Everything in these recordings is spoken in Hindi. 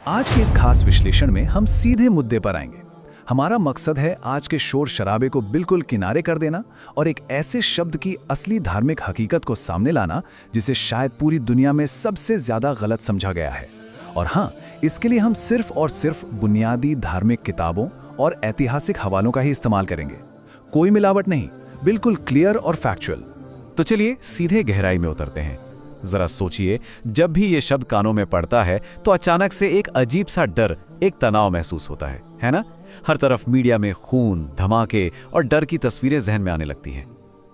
आज के इस खास विश्लेषण में हम सीधे मुद्दे पर आएंगे। हमारा मकसद है आज के शोर शराबे को बिल्कुल किनारे कर देना और एक ऐसे शब्द की असली धार्मिक हकीकत को सामने लाना जिसे शायद पूरी दुनिया में सबसे ज्यादा गलत समझा गया है। और हाँ, इसके लिए हम सिर्फ और सिर्फ बुनियादी धार्मिक किताबों और ऐतिहासिक हवालों का ही इस्तेमाल करेंगे। कोई मिलावट नहीं, बिल्कुल क्लियर और फैक्चुअल। तो चलिए सीधे गहराई में उतरते हैं। जरा सोचिए, जब भी ये शब्द कानों में पड़ता है तो अचानक से एक अजीब सा डर, एक तनाव महसूस होता है ना? हर तरफ मीडिया में खून, धमाके और डर की तस्वीरें जहन में आने लगती हैं।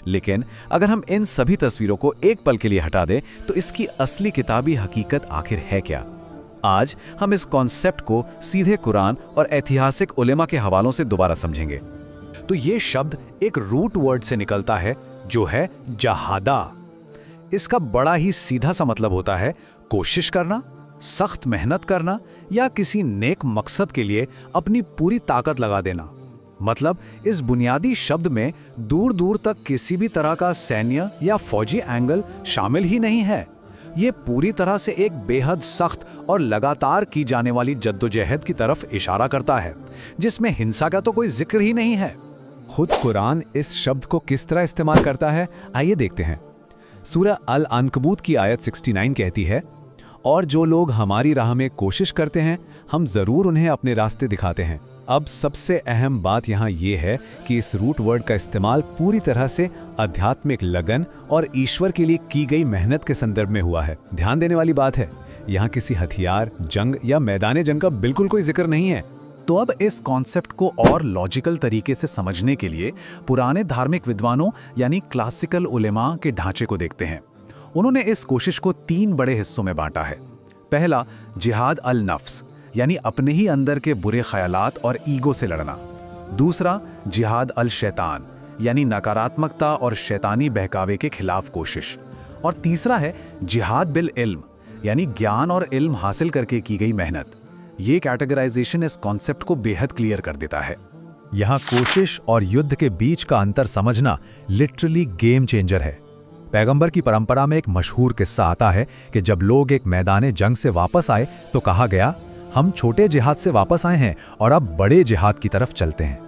लेकिन अगर हम इन सभी तस्वीरों को एक पल के लिए हटा दें तो इसकी असली किताबी हकीकत आखिर है क्या? आज हम इस कॉन्सेप्ट को सीधे कुरान और ऐतिहासिक उलेमा के हवालों से दोबारा समझेंगे। तो ये शब्द एक रूट वर्ड से निकलता है जो है जहादा। इसका बड़ा ही सीधा सा मतलब होता है कोशिश करना, सख्त मेहनत करना या किसी नेक मकसद के लिए अपनी पूरी ताकत लगा देना। मतलब इस बुनियादी शब्द में दूर दूर तक किसी भी तरह का सैन्य या फौजी एंगल शामिल ही नहीं है। ये पूरी तरह से एक बेहद सख्त और लगातार की जाने वाली जद्दोजहद की तरफ इशारा करता है, जिसमें हिंसा का तो कोई जिक्र ही नहीं है। खुद कुरान इस शब्द को किस तरह इस्तेमाल करता है, आइए देखते हैं। सूरह अल-अनकबूत की आयत 69 कहती है, और जो लोग हमारी राह में कोशिश करते हैं हम जरूर उन्हें अपने रास्ते दिखाते हैं। अब सबसे अहम बात यहाँ ये है कि इस रूट वर्ड का इस्तेमाल पूरी तरह से आध्यात्मिक लगन और ईश्वर के लिए की गई मेहनत के संदर्भ में हुआ है। ध्यान देने वाली बात है, यहाँ किसी हथियार, जंग या मैदान जंग का बिल्कुल कोई जिक्र नहीं है। तो अब इस कॉन्सेप्ट को और लॉजिकल तरीके से समझने के लिए पुराने धार्मिक विद्वानों यानी क्लासिकल उलेमा के ढांचे को देखते हैं। उन्होंने इस कोशिश को 3 बड़े हिस्सों में बांटा है। पहला, जिहाद अल नफ्स यानी अपने ही अंदर के बुरे ख्यालात और ईगो से लड़ना। दूसरा, जिहाद अल शैतान यानी नकारात्मकता और शैतानी बहकावे के खिलाफ कोशिश। और तीसरा है जिहाद बिल इल्म यानी ज्ञान और इल्म हासिल करके की गई मेहनत। ये कैटेगराइजेशन इस कॉन्सेप्ट को बेहद क्लियर कर देता है। यहाँ कोशिश और युद्ध के बीच का अंतर समझना लिटरली गेम चेंजर है। पैगंबर की परंपरा में एक मशहूर किस्सा आता है कि जब लोग एक मैदान जंग से वापस आए तो कहा गया, हम छोटे जिहाद से वापस आए हैं और अब बड़े जिहाद की तरफ चलते हैं।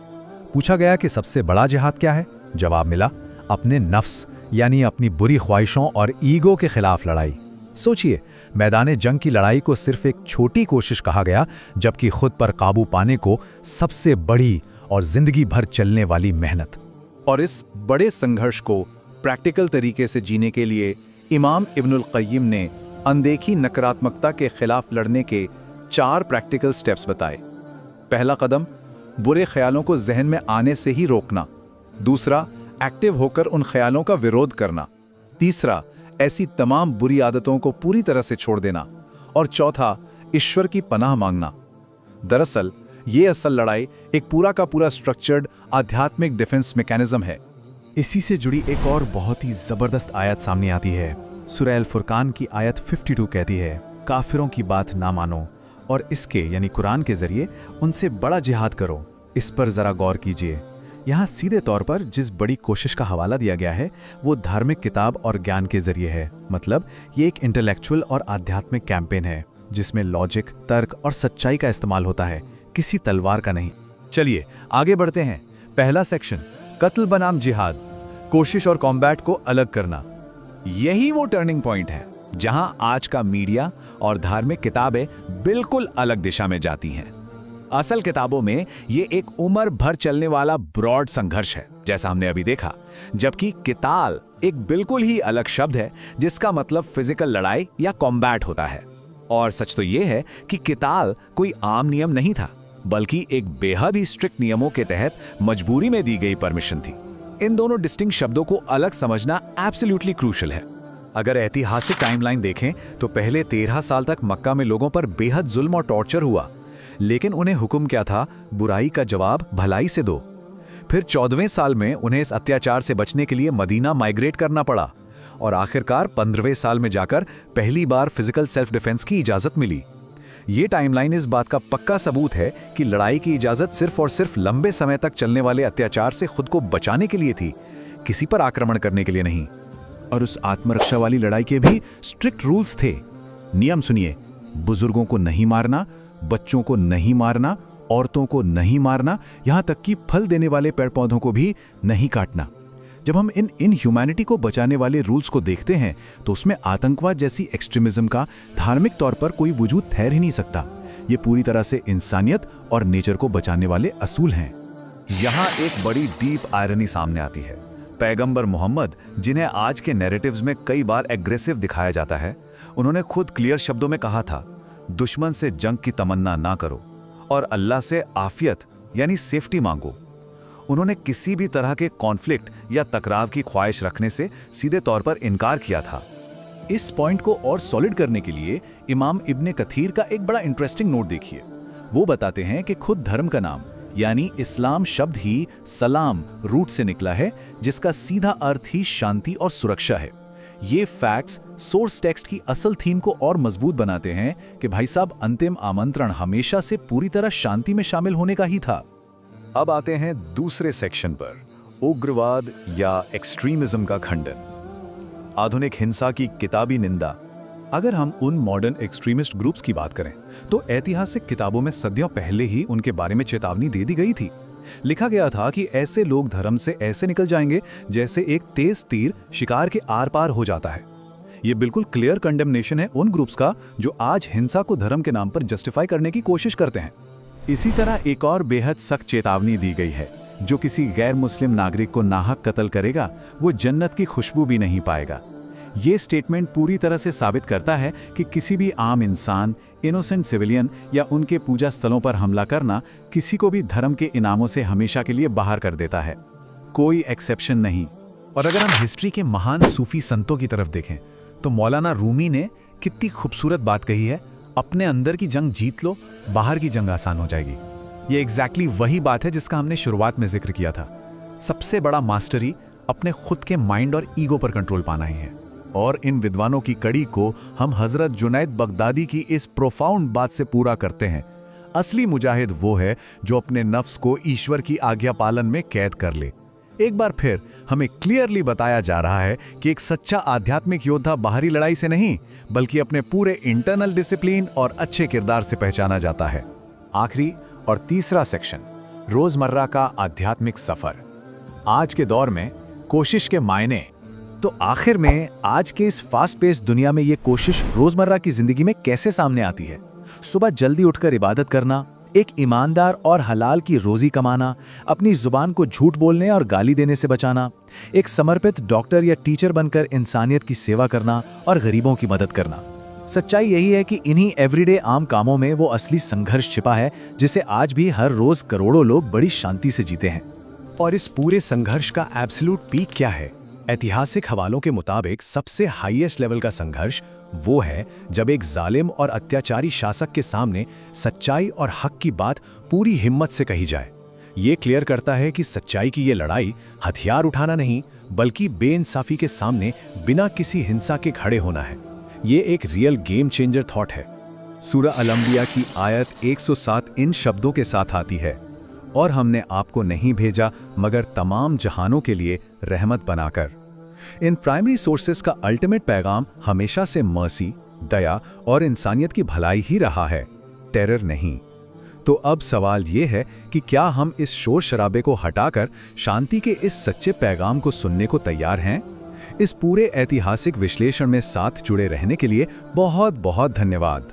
पूछा गया कि सबसे बड़ा जिहाद क्या है? जवाब मिला, अपने नफ्स यानी अपनी बुरी ख्वाहिशों और ईगो के खिलाफ लड़ाई। सोचिए, मैदान जंग की लड़ाई को सिर्फ एक छोटी कोशिश कहा गया, जबकि खुद पर काबू पाने को सबसे बड़ी और जिंदगी भर चलने वाली मेहनत। और इस बड़े संघर्ष को प्रैक्टिकल तरीके से जीने के लिए इमाम इब्नुल क़य्यिम ने अनदेखी नकारात्मकता के खिलाफ लड़ने के 4 प्रैक्टिकल स्टेप्स बताए। पहला कदम, बुरे ख्यालों को जहन में आने से ही रोकना। दूसरा, एक्टिव होकर उन ख्यालों का विरोध करना। तीसरा, ऐसी तमाम बुरी आदतों को पूरी तरह से छोड़ देना। और चौथा, ईश्वर की पनाह मांगना। दरअसल ये असल लड़ाई एक पूरा का पूरा स्ट्रक्चर्ड आध्यात्मिक डिफेंस मैकेनिज्म है। इसी से जुड़ी एक और बहुत ही जबरदस्त आयत सामने आती है। सूरह अल फुरकान की आयत 52 कहती है, काफिरों की बात ना मानो और इसके यानी कुरान के जरिए उनसे बड़ा जिहाद करो। इस पर जरा गौर कीजिए। यहाँ सीधे तौर पर जिस बड़ी कोशिश का हवाला दिया गया है वो धार्मिक किताब और ज्ञान के जरिए है। मतलब ये एक इंटेलेक्चुअल और आध्यात्मिक कैंपेन है जिसमें लॉजिक, तर्क और सच्चाई का इस्तेमाल होता है, किसी तलवार का नहीं। चलिए आगे बढ़ते हैं। पहला सेक्शन, कत्ल बनाम जिहाद, कोशिश और कॉम्बैट को अलग करना। यही वो टर्निंग पॉइंट है जहां आज का मीडिया और धार्मिक किताबें बिल्कुल अलग दिशा में जाती हैं। असल किताबों में ये एक उम्र भर चलने वाला ब्रॉड संघर्ष है, जैसा हमने अभी देखा, जबकि किताल एक बिल्कुल ही अलग शब्द है जिसका मतलब फिजिकल लड़ाई या कॉम्बैट होता है। और सच तो ये है कि किताल कोई आम नियम नहीं था, बल्कि एक बेहद ही स्ट्रिक्ट नियमों के तहत मजबूरी में दी गई परमिशन थी। इन दोनों डिस्टिंक्ट शब्दों को अलग समझना एब्सोल्युटली क्रूशियल है। अगर ऐतिहासिक टाइमलाइन देखें तो पहले 13 साल तक मक्का में लोगों पर बेहद जुल्म और टॉर्चर हुआ, लेकिन उन्हें हुक्म क्या था? बुराई का जवाब भलाई से दो। फिर 14वें साल में उन्हें इस अत्याचार से बचने के लिए मदीना माइग्रेट करना पड़ा और आखिरकार 15वें साल में जाकर पहली बार फिजिकल सेल्फ डिफेंस की इजाजत मिली। ये टाइमलाइन इस बात का पक्का सबूत है कि लड़ाई की इजाजत सिर्फ और सिर्फ लंबे समय तक चलने वाले अत्याचार से खुद को बचाने के लिए थी, किसी पर आक्रमण करने के लिए नहीं। और उस आत्मरक्षा वाली लड़ाई के भी स्ट्रिक्ट रूल्स थे। नियम सुनिए, बुजुर्गों को नहीं मारना, बच्चों को नहीं मारना, औरतों को नहीं मारना, यहाँ तक कि फल देने वाले पेड़ पौधों को भी नहीं काटना। जब हम इन ह्यूमैनिटी को बचाने वाले रूल्स को देखते हैं तो उसमें आतंकवाद जैसी एक्सट्रीमिज्म का धार्मिक तौर पर कोई वजूद ठहर ही नहीं सकता। ये पूरी तरह से इंसानियत और नेचर को बचाने वाले असूल हैं। यहाँ एक बड़ी डीप आयरनी सामने आती है। पैगंबर मोहम्मद, जिन्हें आज के नैरेटिव्स में कई बार एग्रेसिव दिखाया जाता है, उन्होंने खुद क्लियर शब्दों में कहा था, दुश्मन से जंग की तमन्ना ना करो और अल्लाह से आफियत यानी सेफ्टी मांगो। उन्होंने किसी भी तरह के कॉन्फ्लिक्ट या टकराव की ख्वाहिश रखने से सीधे तौर पर इनकार किया था। इस पॉइंट को और सॉलिड करने के लिए इमाम इब्ने कथीर का एक बड़ा इंटरेस्टिंग नोट देखिए। वो बताते हैं कि खुद धर्म का नाम यानी इस्लाम शब्द ही सलाम रूट से निकला है, जिसका सीधा अर्थ ही शांति और सुरक्षा है। ये फैक्ट्स सोर्स टेक्स्ट की असल थीम को और मजबूत बनाते हैं कि भाई साहब, अंतिम आमंत्रण हमेशा से पूरी तरह शांति में शामिल होने का ही था। अब आते हैं दूसरे सेक्शन पर, उग्रवाद या एक्सट्रीमिज्म का खंडन। आधुनिक हिंसा की किताबी निंदा। अगर हम उन मॉडर्न एक्सट्रीमिस्ट ग्रुप्स की बात करें तो ऐतिहासिक किताबों में सदियों पहले ही उनके बारे में चेतावनी दे दी गई थी। लिखा गया था कि ऐसे लोग धर्म से ऐसे निकल जाएंगे जैसे एक तेज तीर शिकार के आर पार हो जाता है। ये बिल्कुल क्लियर कंडेमनेशन है उन ग्रुप्स का जो आज हिंसा को धर्म के नाम पर जस्टिफाई करने की कोशिश करते हैं। इसी तरह एक और बेहद सख्त चेतावनी दी गई है, जो किसी गैर मुस्लिम नागरिक को नाहक कत्ल करेगा वो जन्नत की खुशबू भी नहीं पाएगा। ये स्टेटमेंट पूरी तरह से साबित करता है कि किसी भी आम इंसान, इनोसेंट सिविलियन या उनके पूजा स्थलों पर हमला करना किसी को भी धर्म के इनामों से हमेशा के लिए बाहर कर देता है, कोई एक्सेप्शन नहीं। और अगर हम हिस्ट्री के महान सूफी संतों की तरफ देखें तो मौलाना रूमी ने कितनी खूबसूरत बात कही है, अपने अंदर की जंग जीत लो, बाहर की जंग आसान हो जाएगी। ये एग्जैक्टली वही बात है जिसका हमने शुरुआत में जिक्र किया था। सबसे बड़ा मास्टरी अपने खुद के माइंड और ईगो पर कंट्रोल पाना ही है। और इन विद्वानों की कड़ी को हम हजरत जुनैद बगदादी की इस प्रोफाउंड बात से पूरा करते हैं, असली मुजाहिद वो है जो अपने नफ्स को ईश्वर की आज्ञा पालन में कैद कर ले। एक बार फिर हमें क्लियरली बताया जा रहा है कि एक सच्चा आध्यात्मिक योद्धा बाहरी लड़ाई से नहीं बल्कि अपने पूरे इंटरनल डिसिप्लिन और अच्छे किरदार से पहचाना जाता है। आखिरी और तीसरा सेक्शन, रोजमर्रा का आध्यात्मिक सफर। आज के दौर में कोशिश के मायने। तो आखिर में आज के इस फास्ट पेस दुनिया में ये कोशिश रोजमर्रा की जिंदगी में कैसे सामने आती है? सुबह जल्दी उठकर इबादत करना, एक ईमानदार और हलाल की रोजी कमाना, अपनी जुबान को झूठ बोलने और गाली देने से बचाना, एक समर्पित डॉक्टर या टीचर बनकर इंसानियत की सेवा करना और गरीबों की मदद करना। सच्चाई यही है कि इन्हीं एवरीडे आम कामों में वो असली संघर्ष छिपा है जिसे आज भी हर रोज करोड़ों लोग बड़ी शांति से जीते हैं। और इस पूरे संघर्ष का एब्सोल्यूट पीक क्या है? ऐतिहासिक हवालों के मुताबिक सबसे हाईएस्ट लेवल का संघर्ष वो है जब एक जालिम और अत्याचारी शासक के सामने सच्चाई और हक की बात पूरी हिम्मत से कही जाए। ये क्लियर करता है कि सच्चाई की ये लड़ाई हथियार उठाना नहीं बल्कि बेइंसाफी के सामने बिना किसी हिंसा के खड़े होना है। ये एक रियल गेम चेंजर थॉट है। सूरह अल-अंबिया की आयत 107 इन शब्दों के साथ आती है, और हमने आपको नहीं भेजा मगर तमाम जहानों के लिए रहमत बनाकर। इन प्राइमरी सोर्सेस का अल्टीमेट पैगाम हमेशा से मर्सी, दया और इंसानियत की भलाई ही रहा है, टेरर नहीं। तो अब सवाल ये है कि क्या हम इस शोर शराबे को हटाकर शांति के इस सच्चे पैगाम को सुनने को तैयार हैं? इस पूरे ऐतिहासिक विश्लेषण में साथ जुड़े रहने के लिए बहुत बहुत धन्यवाद।